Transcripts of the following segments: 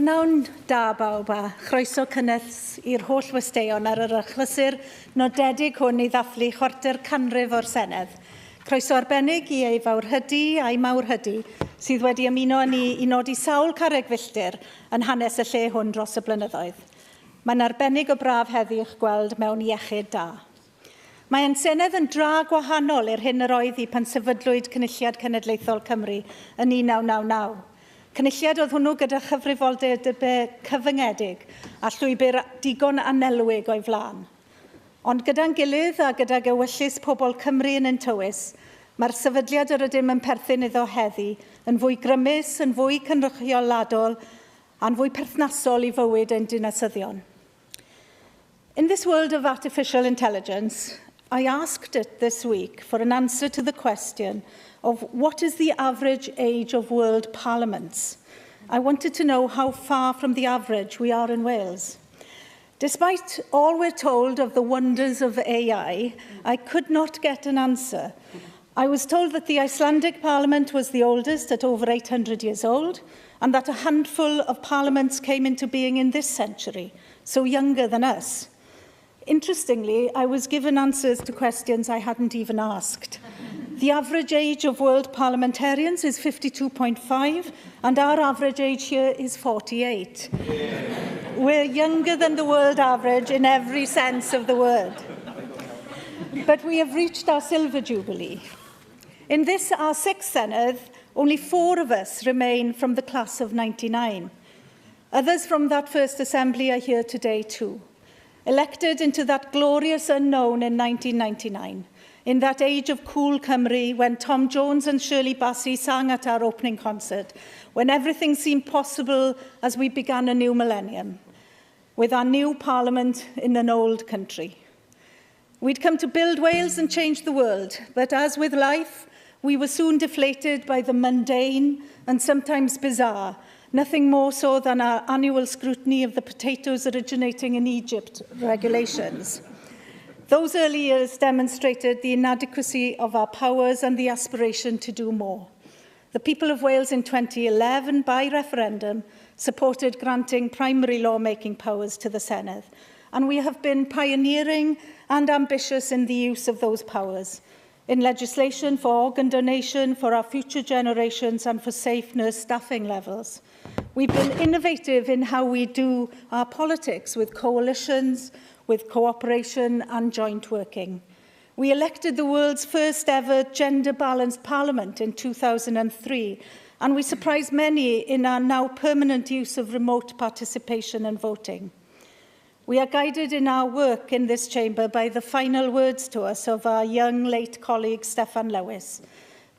Pnawn da bawb a chroeso cynnes i'r holl westeion ar yr achlysur nodedig hwn i ddathlu chwarter canrif o'r Senedd. Croeso arbennig i ei fawrhydi a'i mawrhydi sydd wedi ymuno ni i nodi sawl carreg filltir yn hanes y lle hwn dros y blynyddoedd. Mae'n arbennig o braf heddi eich gweld mewn iechyd da. Mae'r Senedd yn dra gwahanol i'r hyn yr oedd i pan sefydlwyd Cynulliad Cenedlaethol Cymru yn 1999. Cynulliad oedd hwnnw gyda chyfrifoldeb cyfyngedig a llwybr digon anelwig o'i flaen. Ond gyda'n gilydd a gydag ewyllus pobl Cymru yn ein tywys, mae'r sefydliad yr ydym yn perthyn iddo heddi yn fwy grymus, yn fwy cynrychioladol a'n fwy perthnasol i fywyd ein dinasyddion. In this world of artificial intelligence, I asked it this week for an answer to the question of what is the average age of world parliaments. I wanted to know how far from the average we are in Wales. Despite all we're told of the wonders of AI, I could not get an answer. I was told that the Icelandic Parliament was the oldest at over 800 years old, and that a handful of parliaments came into being in this century, so younger than us. Interestingly, I was given answers to questions I hadn't even asked. The average age of world parliamentarians is 52.5, and our average age here is 48. We're younger than the world average in every sense of the word. But we have reached our silver jubilee. In this, our sixth Senedd, only 4 of us remain from the class of 99. Others from that first assembly are here today too. Elected into that glorious unknown in 1999, in that age of cool Cymru, when Tom Jones and Shirley Bassey sang at our opening concert, when everything seemed possible as we began a new millennium, with our new Parliament in an old country. We'd come to build Wales and change the world, but as with life, we were soon deflated by the mundane and sometimes bizarre, nothing more so than our annual scrutiny of the potatoes originating in Egypt regulations. Those early years demonstrated the inadequacy of our powers and the aspiration to do more. The people of Wales in 2011, by referendum, supported granting primary lawmaking powers to the Senedd, and we have been pioneering and ambitious in the use of those powers, in legislation for organ donation for our future generations and for safe nurse staffing levels. We've been innovative in how we do our politics, with coalitions, with cooperation and joint working. We elected the world's first ever gender-balanced parliament in 2003, and we surprised many in our now permanent use of remote participation and voting. We are guided in our work in this chamber by the final words to us of our young late colleague Steffan Lewis,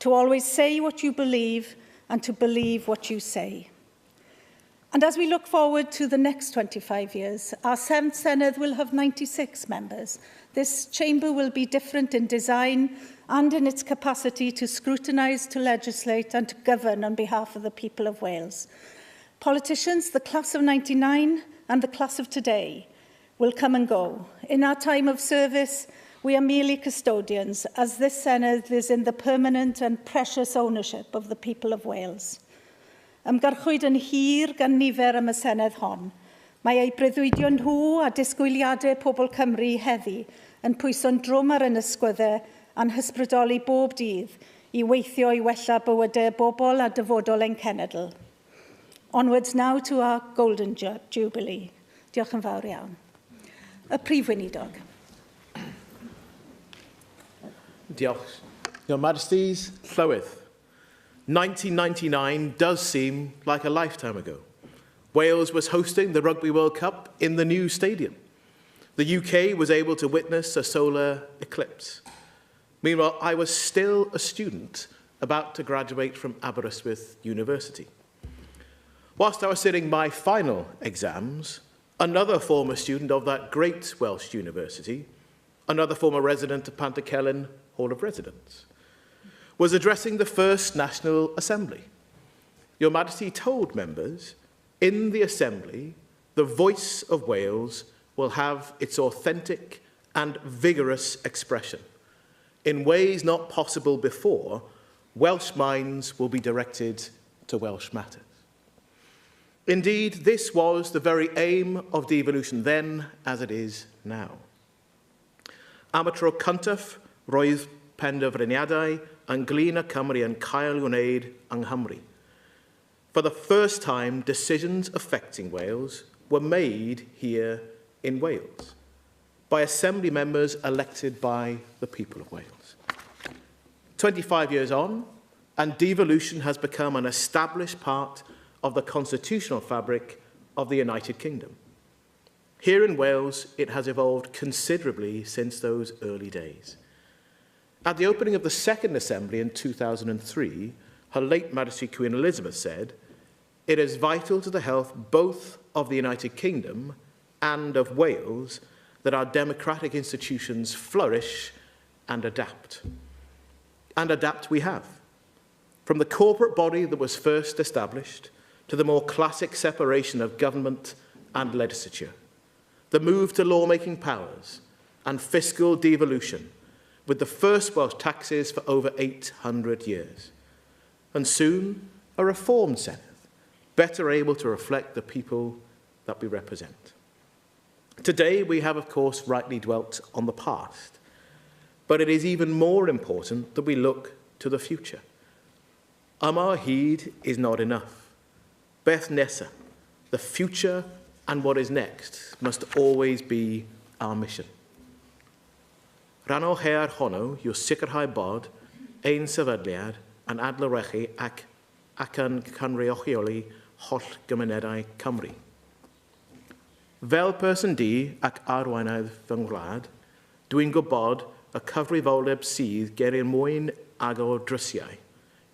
to always say what you believe and to believe what you say. And as we look forward to the next 25 years, our 7th Senedd will have 96 members. This chamber will be different in design and in its capacity to scrutinise, to legislate and to govern on behalf of the people of Wales. Politicians, the class of 99 and the class of today, will come and go. In our time of service, we are merely custodians, as this Senedd is in the permanent and precious ownership of the people of Wales. Ymgarchwyd yn hir gan nifer am y Senedd hon. Mae ei breuddwydio nhw a disgwyliadau pobl Cymru heddi yn pwyso'n drwm ar ynysgwyddau a'n hysbrydoli bob dydd i weithio i wella bywydau bobl a dyfodol ein cenedl. Onwards now to our golden jubilee. Diolch yn fawr iawn. Y Prif Weinidog. Diolch. Your Majesties, Llywydd. 1999 does seem like a lifetime ago. Wales was hosting the Rugby World Cup in the new stadium. The UK was able to witness a solar eclipse. Meanwhile, I was still a student about to graduate from Aberystwyth University. Whilst I was sitting my final exams, another former student of that great Welsh university, another former resident of Pantycelyn Hall of Residence, was addressing the first National Assembly. Your Majesty told members, in the Assembly, the voice of Wales will have its authentic and vigorous expression. In ways not possible before, Welsh minds will be directed to Welsh matters. Indeed, this was the very aim of devolution then as it is now. Am y tro cyntaf, roedd penderfyniadau ynglŷn â Cymru yn cael i'w wneud yng Nghymru. For the first time, decisions affecting Wales were made here in Wales by Assembly members elected by the people of Wales. 25 years on, and devolution has become an established part of the constitutional fabric of the United Kingdom. Here in Wales, it has evolved considerably since those early days. At the opening of the Second Assembly in 2003, Her late Majesty Queen Elizabeth said, "It is vital to the health both of the United Kingdom and of Wales that our democratic institutions flourish and adapt." And adapt we have. From the corporate body that was first established to the more classic separation of government and legislature, the move to lawmaking powers and fiscal devolution, with the first Welsh taxes for over 800 years, and soon a reformed Senedd, better able to reflect the people that we represent. Today we have, of course, rightly dwelt on the past, but it is even more important that we look to the future. Our hyd is not enough. Beth nesa, the future and what is next must always be our mission. Rhan o her honno yw sicrhau bod ein sefydliad yn adlewyrchu ac yn cynrychioli holl gymunedau Cymru. Fel person di ac arweinydd fy ngwlad, dwi'n gwybod y cyfrifoldeb sydd ger i'r mwyn ag o drysiau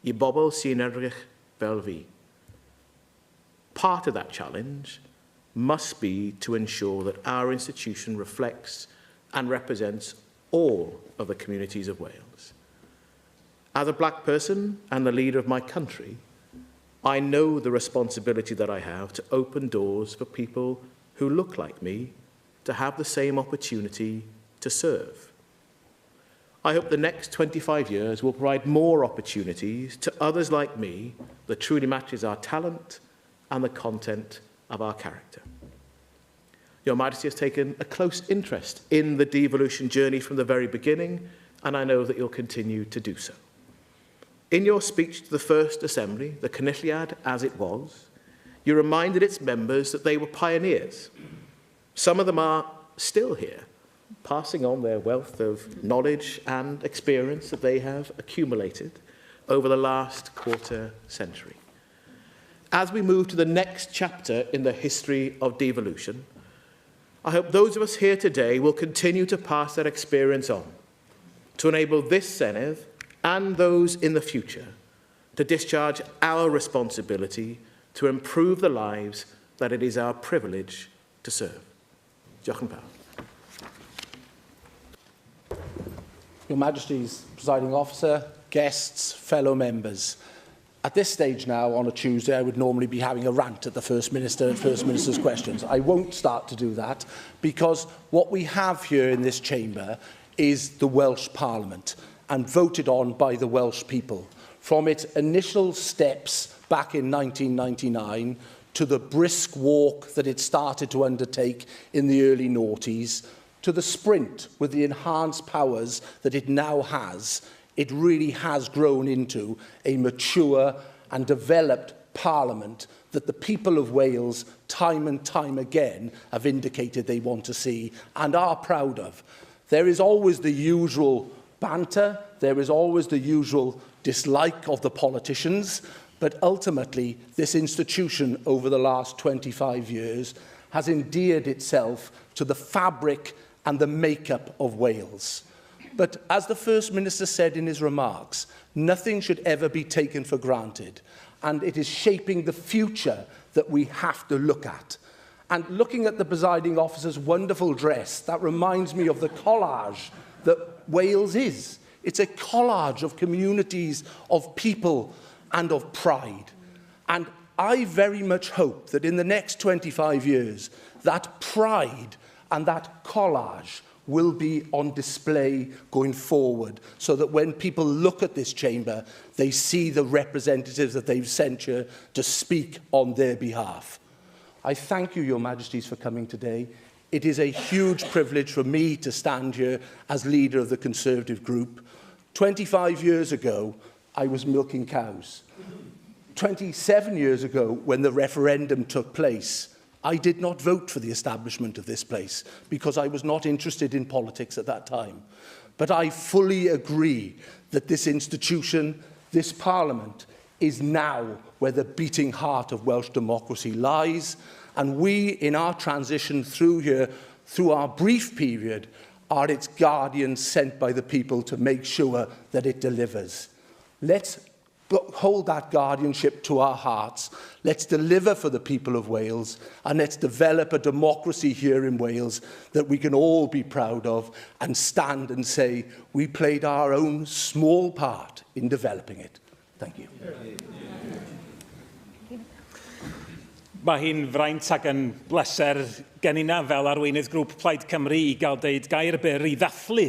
I bobl sy'n edrych fel fi. Part of that challenge must be to ensure that our institution reflects and represents all of the communities of Wales. As a black person and the leader of my country, I know the responsibility that I have to open doors for people who look like me to have the same opportunity to serve. I hope the next 25 years will provide more opportunities to others like me that truly matches our talent and the content of our character. Your Majesty has taken a close interest in the devolution journey from the very beginning, and I know that you'll continue to do so. In your speech to the First Assembly, the Cynulliad as it was, you reminded its members that they were pioneers. Some of them are still here, passing on their wealth of knowledge and experience that they have accumulated over the last quarter century. As we move to the next chapter in the history of devolution, I hope those of us here today will continue to pass that experience on to enable this Senedd and those in the future to discharge our responsibility to improve the lives that it is our privilege to serve. Diolch yn fawr. Your Majesty's presiding officer, guests, fellow members. At this stage now, on a Tuesday, I would normally be having a rant at the First Minister and First Minister's questions. I won't start to do that because what we have here in this chamber is the Welsh Parliament and voted on by the Welsh people. From its initial steps back in 1999 to the brisk walk that it started to undertake in the early noughties, to the sprint with the enhanced powers that it now has, it really has grown into a mature and developed Parliament that the people of Wales, time and time again, have indicated they want to see and are proud of. There is always the usual banter, there is always the usual dislike of the politicians, but ultimately this institution over the last 25 years has endeared itself to the fabric and the makeup of Wales. But as the First Minister said in his remarks, nothing should ever be taken for granted, and it is shaping the future that we have to look at. And looking at the presiding officer's wonderful dress, that reminds me of the collage that Wales is. It's a collage of communities, of people, and of pride. And I very much hope that in the next 25 years, that pride and that collage will be on display going forward, so that when people look at this chamber, they see the representatives that they've sent here to speak on their behalf. I thank you, Your Majesties, for coming today. It is a huge privilege for me to stand here as leader of the Conservative group. 25 years ago, I was milking cows. 27 years ago, when the referendum took place, I did not vote for the establishment of this place because I was not interested in politics at that time. But I fully agree that this institution, this Parliament, is now where the beating heart of Welsh democracy lies, and we, in our transition through here, through our brief period, are its guardians sent by the people to make sure that it delivers. Let's hold that guardianship to our hearts. Let's deliver for the people of Wales, and let's develop a democracy here in Wales that we can all be proud of and stand and say we played our own small part in developing it. Thank you. Mae hi'n fraint ac yn bleser gen i na fel arweinydd grŵp Plaid Cymru i gael deud gair byr i ddathlu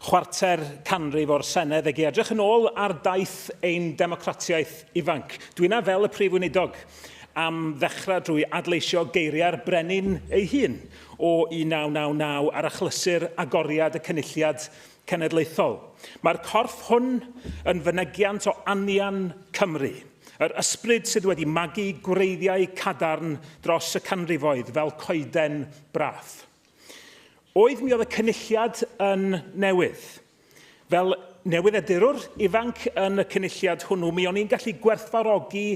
chwarter canrif o'r Senedd ag i edrych yn ôl ar daith ein democratiaeth ifanc. Dwi na fel y prif weinidog am ddechrau drwy adleisio geiriau'r brenin ei hun o 1999 ar achlysur agoriad y cynulliad cenedlaethol. Mae'r corff hwn yn fynegiant o anian Cymru. Yr ysbryd sydd wedi magu gwreiddiau cadarn dros y canrifoedd fel coeden brath. Oedd mi oedd y cynulliad yn newydd. Fel newyddiadurwr ifanc yn y cynulliad hwnnw, mi o'n i'n gallu gwerthfawrogi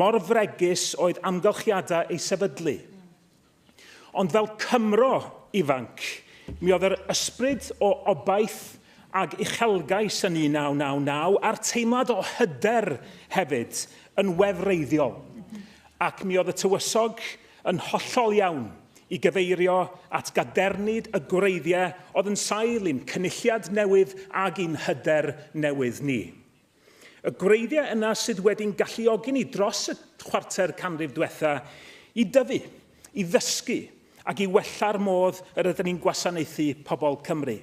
mor fregus oedd amgylchiadau ei sefydlu. Ond fel Cymro ifanc, mi oedd yr ysbryd o obaith ag uchelgais yn 1999 a'r teimlad o hyder hefyd yn wefreiddiol. Ac mi oedd y tywysog yn hollol iawn i gyfeirio at gadernid y gwreiddiau oedd yn sail i'n cynulliad newydd ag i'n hyder newydd ni. Y gwreiddiau yna sydd wedi'n galluogi ni dros y chwarter canrif diwetha i dyfu, i ddysgu ac i wella'r modd yr ydyn ni'n gwasanaethu pobl Cymru.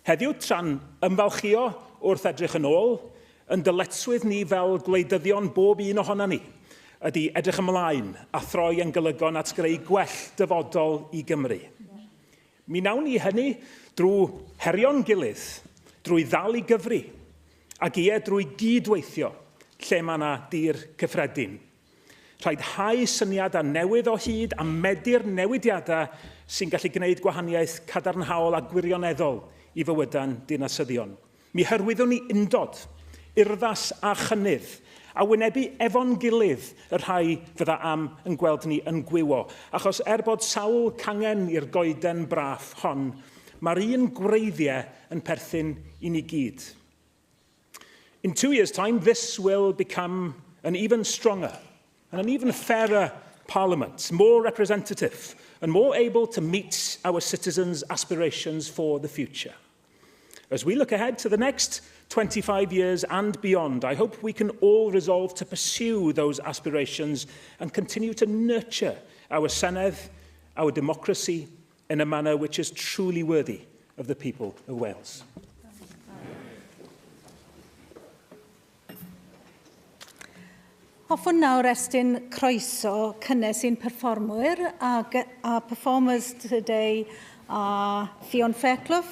Heddiw, tra'n ymfalchio wrth edrych yn ôl, yn dyletswydd ni fel gwleidyddion bob un ohono ni, ydy edrych ymlaen a throi yn golygon at greu gwell dyfodol i Gymru. Mi nawn ni hynny drwy herio'n gilydd, drwy ddal i gyfri, ac drwy gydweithio lle mae yna dir cyffredin. Rhaid hau syniadau newydd o hyd a medu'r newidiadau sy'n gallu gwneud gwahaniaeth cadarnhaol a gwirioneddol i fywydan dinasyddion. Mi hyrwyddwn ni undod, urddas a chynnydd, a wynebu efo'n gilydd y rhai fydda am yn gweld ni yn gwywo. Achos bod sawl cangen i'r goeden braff hon, mae'r un gwreiddiau yn perthyn i ni gyd. In 2 years' time, this will become an even stronger and an even fairer Parliament, more representative and more able to meet our citizens' aspirations for the future. As we look ahead to the next 25 years and beyond, I hope we can all resolve to pursue those aspirations and continue to nurture our Senedd, our democracy, in a manner which is truly worthy of the people of Wales. Hoffwn nawr estyn croeso cynnes i'n perfformwyr, our performers today are Fion Fairclough,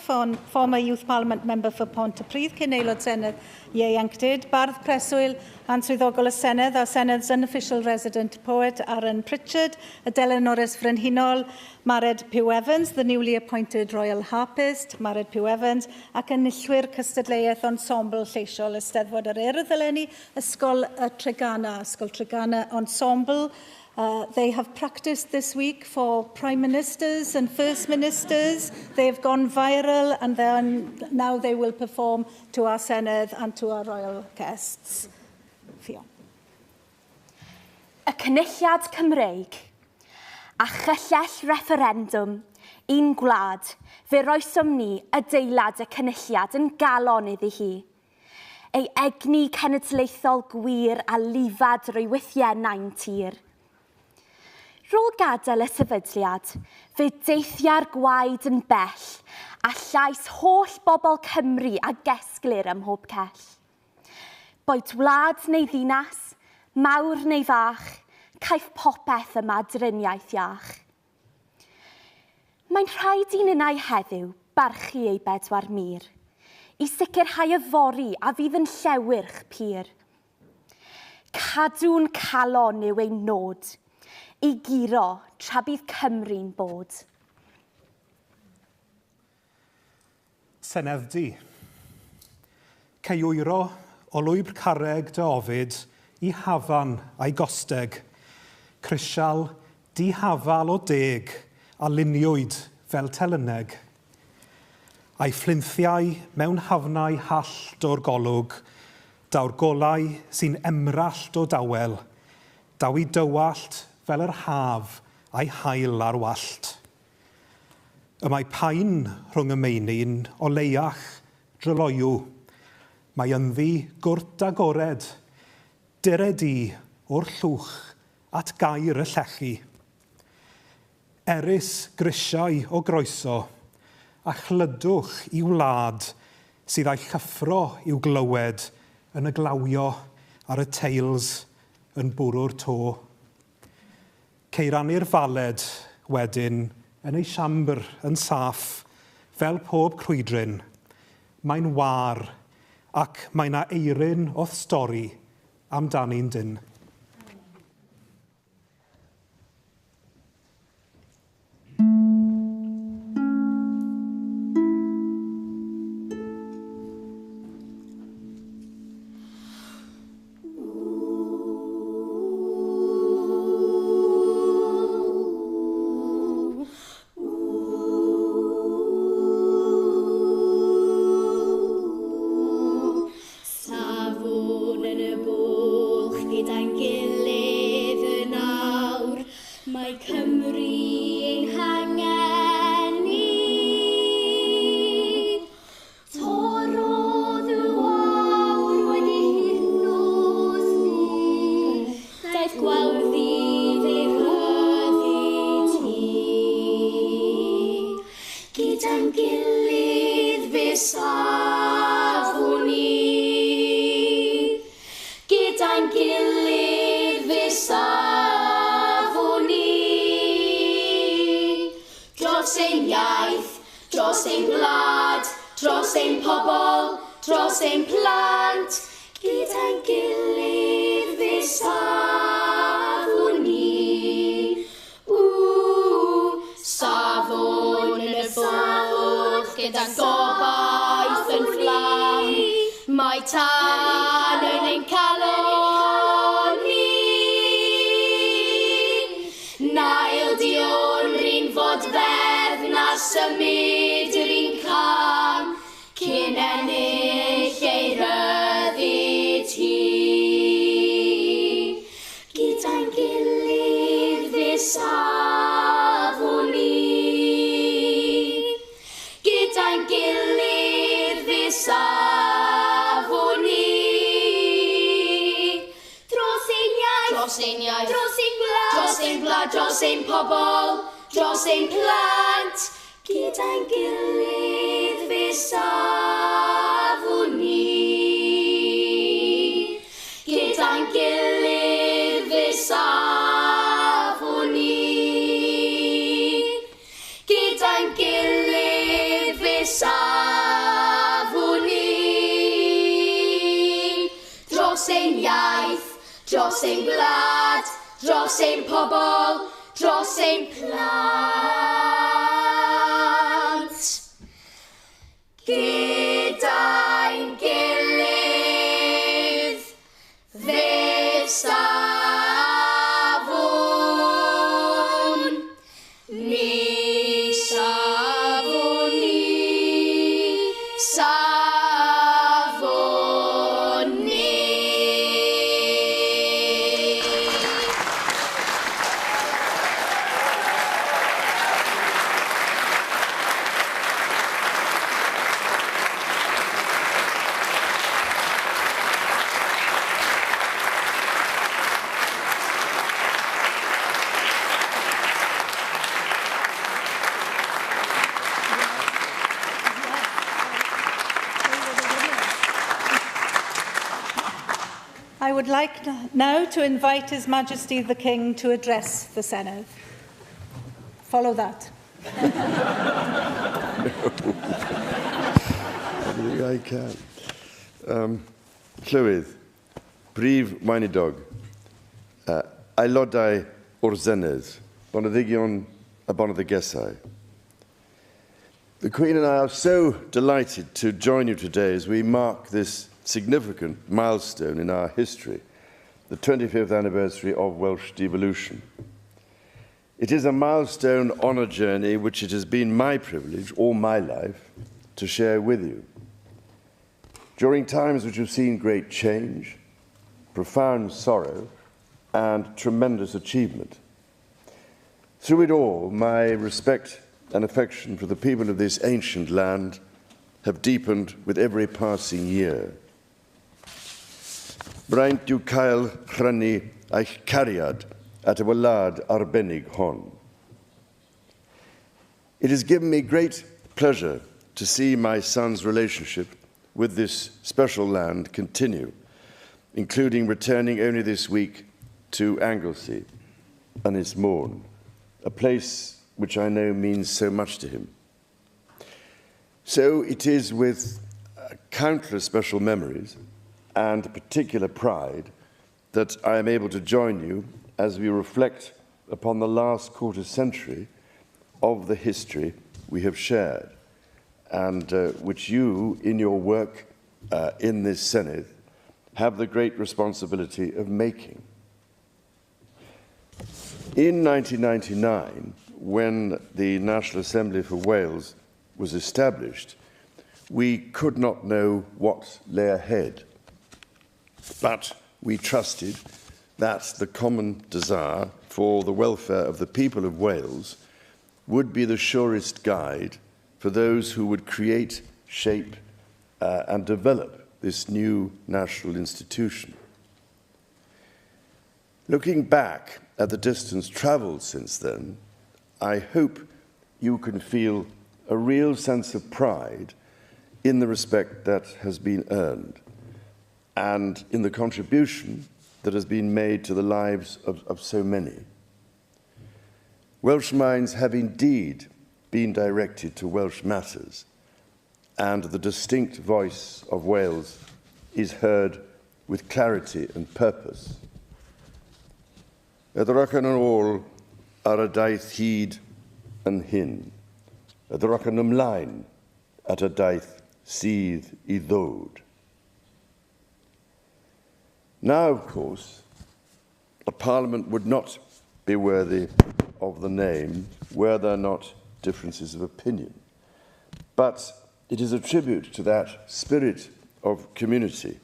former Youth Parliament member for Pontypridd, cyn aelod Senedd ieuenctid, Bardd Preswyl, answyddogol y Senedd, our Sennedd's unofficial resident poet, Aaron Pritchard, Adelan Norris Frenhinol, Mared Pugh Evans, the newly appointed Royal Harpist, Mared Pugh Evans, ac enillwyr cystadleuaeth ensemble lleisiol Eisteddfod yr Urdd eleni, Ysgol Treganna Ensemble. They have practiced this week for Prime Ministers and First Ministers. They have gone viral, and then now they will perform to our Senedd and to our royal guests. Fion. Y cynulliad Cymreig a chyllell referendum un gwlad fe roesom ni adeilad y cynulliad yn galon iddi hi. Ei egni cenedlaethol gwir a lifad rwy wythiennau'n tir. Rôl gadael y sefydliad, fe deithia'r gwaed yn bell a llais holl bobl Cymru a gesglir ym mhob cell. Boed wlad neu ddinas, mawr neu fach, caiff popeth yma driniaeth iach. Mae'n rhaid i ninnau heddiw barchu ei bedwar mir, i sicrhau y fori a fydd yn llewyrch pyr. Cadw'n calon yw ein nod, i giro tra bydd Cymru'n bod. Senedd Ceiwiro o lwybr carreg dy ofid i hafan a'i gosteg, crisial, dihafal o deg a luniwyd fel telyneg. A'i fflinthiau mewn hafnau hallt o'r golwg, daw'r golau sy'n emrallt o dawel, daw i dywallt fel yr haf a'i hael ar wallt. Y mae pain rhwng y meinin o leiach dryloiw, mae ynddi gwrt agored, dired i o'r llwch at gair y llechi. Erys grisiau o groeso, a chlydwch i wlad sydd â'i chyffro i'w glywed yn y glawio ar y teils yn bwrw'r to. Ceirannu'r faled wedyn yn ei siambr yn saff fel pob crwydryn. Mae'n war ac mae na eirin o'th stori amdani'n dyn. Dros ein iaith, dros ein gwlad, dros ein pobl, dros ein plant, gyda'n gilydd fe safwn ni. Safwn yn y bwrdd, gyda'n gobaith yn fflam, mae tan yn ein calon ni. Nail dion rhin fod ferdd na symud yr un cam, cyn ennill ei ryddid ti. Gyda'n gilydd fe safwn ni. Gyda'n gilydd fe safwn ni. Dros ein iaith, dros ein iaith, dros ein gwlad, dros ein gwlad, dros ein pobl, dros ein plant, gyda'n gilydd fe safwn ni. Gyda'n gilydd fe safwn ni. Gyda'n gilydd fe safwn ni. Dros ein iaith, dros ein gwlad, dros ein pobl, dros ein plant. Gyda'n gilydd fe safwn ni. Safwn ni. Safwn ni. would like now to invite His Majesty the King to address the Senedd. Follow that. I can. Llywydd, Brif Weinidog, aelodau o'r Senedd, boneddigion a boneddigesau. The Queen and I are so delighted to join you today as we mark this significant milestone in our history, the 25th anniversary of Welsh devolution. It is a milestone on a journey which it has been my privilege all my life to share with you. During times which have seen great change, profound sorrow, and tremendous achievement. Through it all, my respect and affection for the people of this ancient land have deepened with every passing year. Braint yw cael chrynu eich cariad at y wlad arbennig hon. It has given me great pleasure to see my son's relationship with this special land continue, including returning only this week to Anglesey and Ynys Môn, a place which I know means so much to him. So it is with countless special memories and particular pride that I am able to join you as we reflect upon the last quarter century of the history we have shared, and which you, in your work in this Senedd, have the great responsibility of making. In 1999, when the National Assembly for Wales was established, we could not know what lay ahead, but we trusted that the common desire for the welfare of the people of Wales would be the surest guide for those who would create, shape, and develop this new national institution. Looking back at the distance travelled since then, I hope you can feel a real sense of pride in the respect that has been earned and in the contribution that has been made to the lives of so many. Welsh minds have indeed been directed to Welsh matters, and the distinct voice of Wales is heard with clarity and purpose. Edrych yn ôl ar y daith hyd yn hyn. Edrych yn ymlaen at y daith sydd I ddod. Now, of course, a parliament would not be worthy of the name were there not differences of opinion. But it is a tribute to that spirit of community,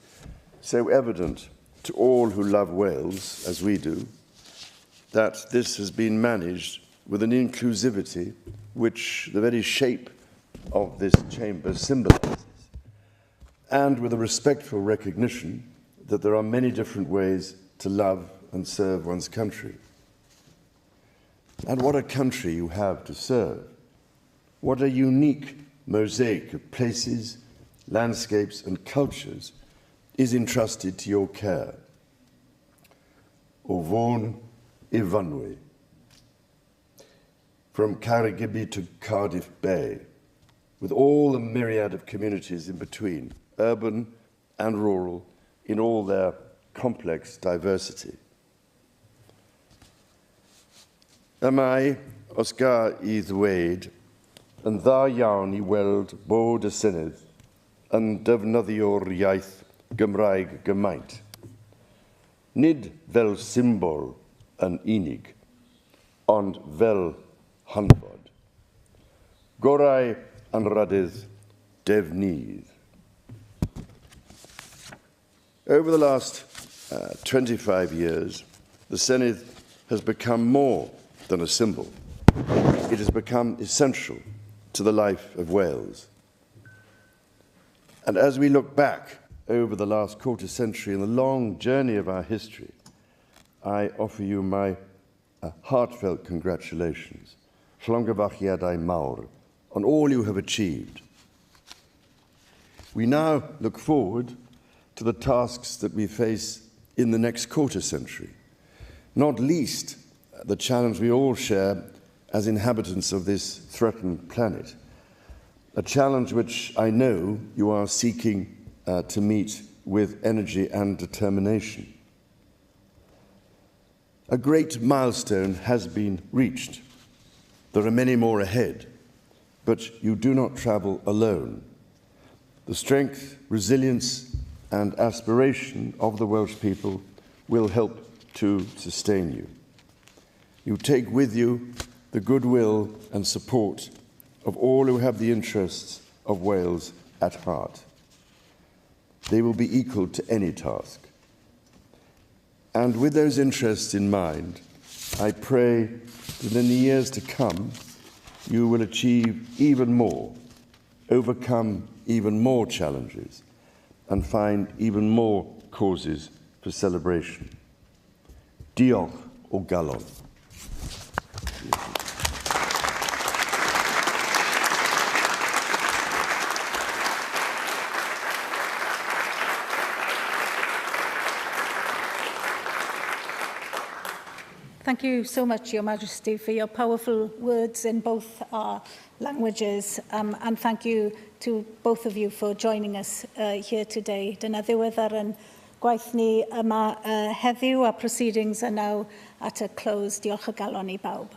so evident to all who love Wales, as we do, that this has been managed with an inclusivity which the very shape of this chamber symbolises, and with a respectful recognition that there are many different ways to love and serve one's country. And what a country you have to serve. What a unique mosaic of places, landscapes, and cultures is entrusted to your care. O Vaughan I Fynwy, from Carrigiby to Cardiff Bay, with all the myriad of communities in between, urban and rural, in all their complex diversity. Yma os ga I ddweud, yn dda iawn I weld bod y Senedd yn defnyddio'r iaith Gymraeg gymaint. Nid fel symbol yn unig, ond fel hanfod. Gorau anradydd defnydd. Over the last 25 years, the Senedd has become more than a symbol. It has become essential to the life of Wales. And as we look back over the last quarter century and the long journey of our history, I offer you my heartfelt congratulations, llongyfarchiadau mawr, on all you have achieved. We now look forward to the tasks that we face in the next quarter century, not least the challenge we all share as inhabitants of this threatened planet, a challenge which I know you are seeking to meet with energy and determination. A great milestone has been reached. There are many more ahead, but you do not travel alone. The strength, resilience, and aspiration of the Welsh people will help to sustain you. You take with you the goodwill and support of all who have the interests of Wales at heart. They will be equal to any task. And with those interests in mind, I pray that in the years to come, you will achieve even more, overcome even more challenges, and find even more causes for celebration. Diolch o galon. Thank you so much, Your Majesty, for your powerful words in both our languages, and thank you to both of you for joining us here today. Dyna ddiweddar yn gwaith ni yma heddiw, a proceedings are now at a close. Diolch o galon I bawb.